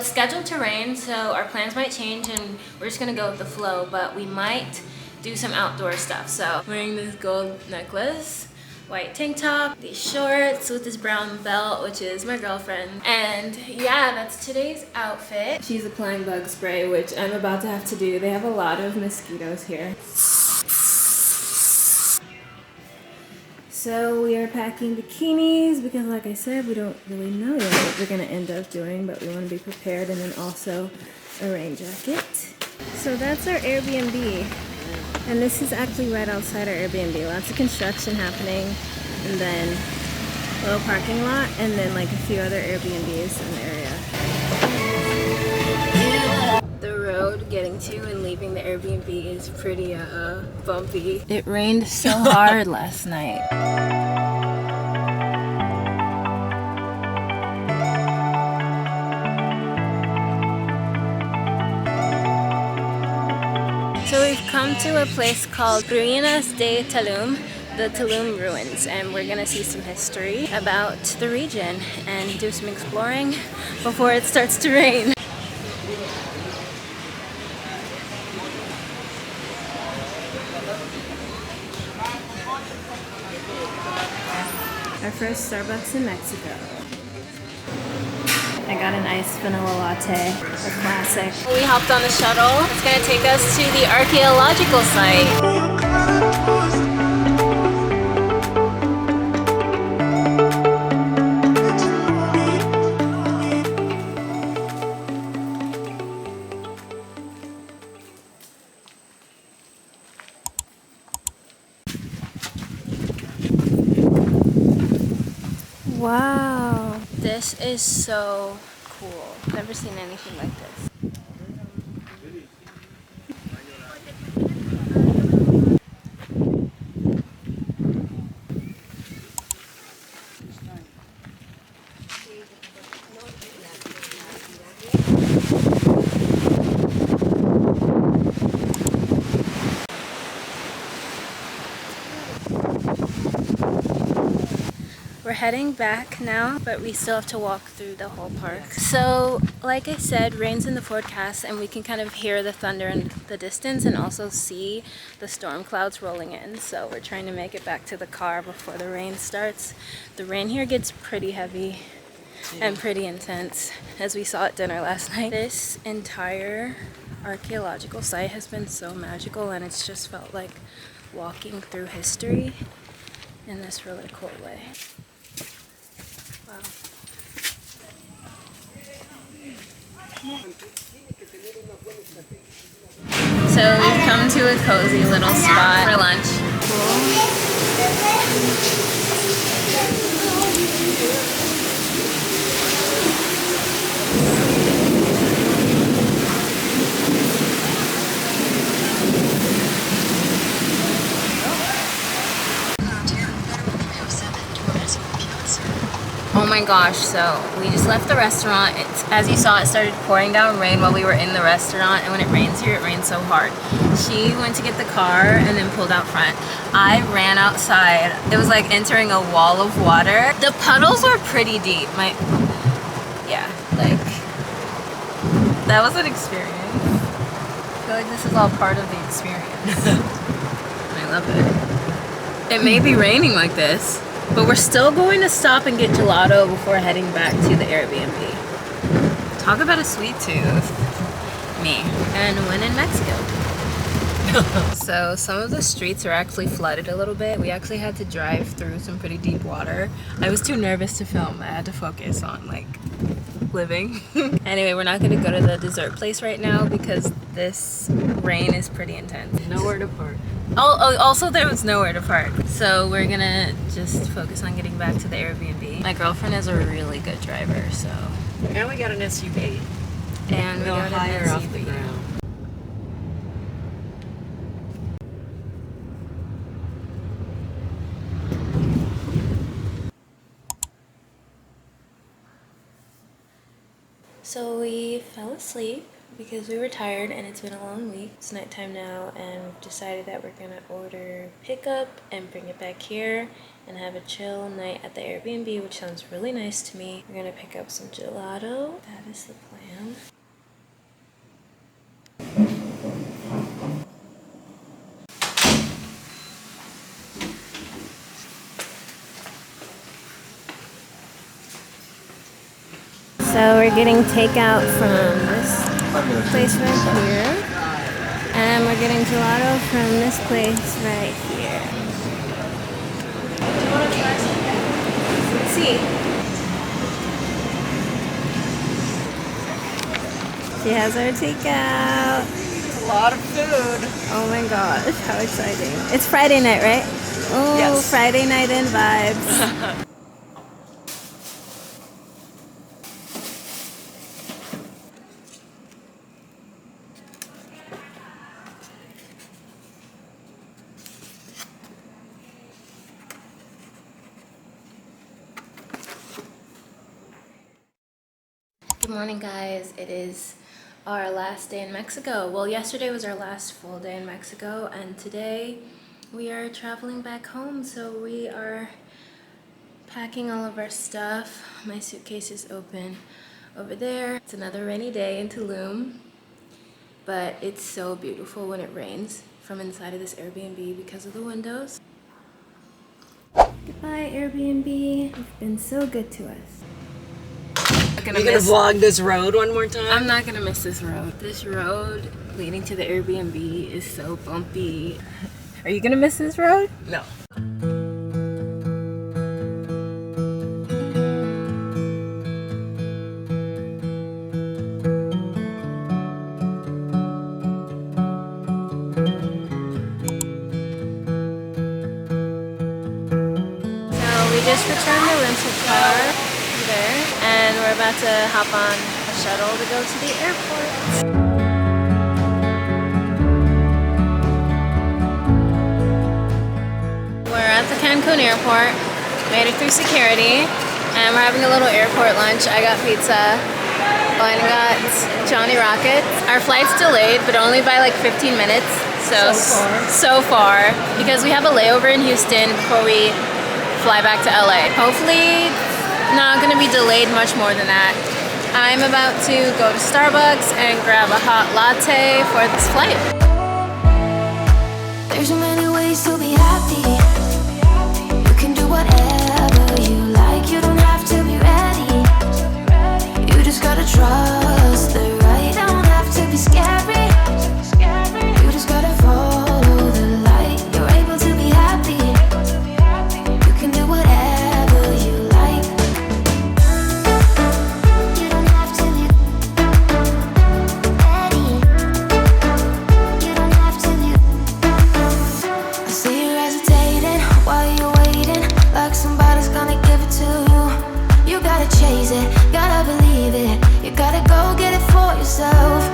Scheduled to rain, so our plans might change and we're just gonna go with the flow, but we might do some outdoor stuff. So wearing this gold necklace, white tank top, these shorts with this brown belt, which is my girlfriend. And yeah, that's today's outfit. She's applying bug spray, which I'm about to have to do. They have a lot of mosquitoes here. So we are packing bikinis because, like I said, we don't really know yet what we're gonna end up doing, but we want to be prepared, and then also a rain jacket. So that's our Airbnb, and this is actually right outside our Airbnb. Lots of construction happening, and then a little parking lot, and then like a few other Airbnbs in the area. The road getting to and leaving the Airbnb is pretty bumpy. It rained so hard last night. So we've come to a place called Ruinas de TULUM, the TULUM Ruins, and we're gonna see some history about the region and do some exploring before it starts to rain. Our first Starbucks in Mexico. I got an iced vanilla latte, a classic. We hopped on the shuttle. It's gonna take us to the archaeological site. Wow, this is so cool. Never seen anything like this. We're heading back now, but we still have to walk through the whole park. So, like I said, rain's in the forecast, and we can kind of hear the thunder in the distance and also see the storm clouds rolling in. So we're trying to make it back to the car before the rain starts. The rain here gets pretty heavy and pretty intense, as we saw at dinner last night. This entire archaeological site has been so magical, and it's just felt like walking through history in this really cool way. Wow. So we've come to a cozy little spot for lunch. Oh my gosh, so we just left the restaurant. As you saw, it started pouring down rain while we were in the restaurant, and when it rains here, it rains so hard. She went to get the car and then pulled out front. I ran outside. It was like entering a wall of water. The puddles were pretty deep. That was an experience. I feel like this is all part of the experience. I love it. It may be raining like this, but we're still going to stop and get gelato before heading back to the Airbnb. Talk about a sweet tooth. Me. And when in Mexico. So some of the streets are actually flooded a little bit. We actually had to drive through some pretty deep water. I was too nervous to film. I had to focus on like living. Anyway, we're not gonna go to the dessert place right now because this rain is pretty intense. Nowhere to park. Oh, also there was nowhere to park. So we're gonna just focus on getting back to the Airbnb. My girlfriend is a really good driver, so. And we got an SUV. And we Go got higher an off the SUV. ground. So we fell asleep because we were tired and it's been a long week. It's nighttime now and we've decided that we're gonna order pickup and bring it back here and have a chill night at the Airbnb, which sounds really nice to me. We're gonna pick up some gelato. That is the plan. So we're getting takeout from this place right here. And we're getting gelato from this place right here. Do you want to try something? Let's see. She has our takeout. It's a lot of food. Oh my gosh, how exciting. It's Friday night, right? Oh, Yes. Friday night in vibes. Good morning, guys. It is our last day in Mexico. Well, yesterday was our last full day in Mexico, and today we are traveling back home. So we are packing all of our stuff. My suitcase is open over there. It's another rainy day in Tulum, but it's so beautiful when it rains from inside of this Airbnb because of the windows. Goodbye, Airbnb. You've been so good to us. You're gonna vlog this road one more time? I'm not gonna miss this road. This road leading to the Airbnb is so bumpy. Are you gonna miss this road? No. So we just returned the rental car there, and we're about to hop on a shuttle to go to the airport. We're at the Cancun airport, made it through security, and we're having a little airport lunch. I got pizza, Glenn got Johnny Rockets. Our flight's delayed, but only by like 15 minutes. So far, because we have a layover in Houston before we fly back to LA. Hopefully not gonna be delayed much more than that. I'm about to go to Starbucks and grab a hot latte for this flight. There's so many ways to be happy. You can do whatever you like. You don't have to be ready. You just gotta trust the right. Don't have to be scary. You just gotta follow the light. You're able to be happy. You can do whatever you like. You don't have to be ready. You don't have to be. I see you hesitating while you're waiting, like somebody's gonna give it to you. You gotta chase it, gotta believe it. You gotta go get it for yourself.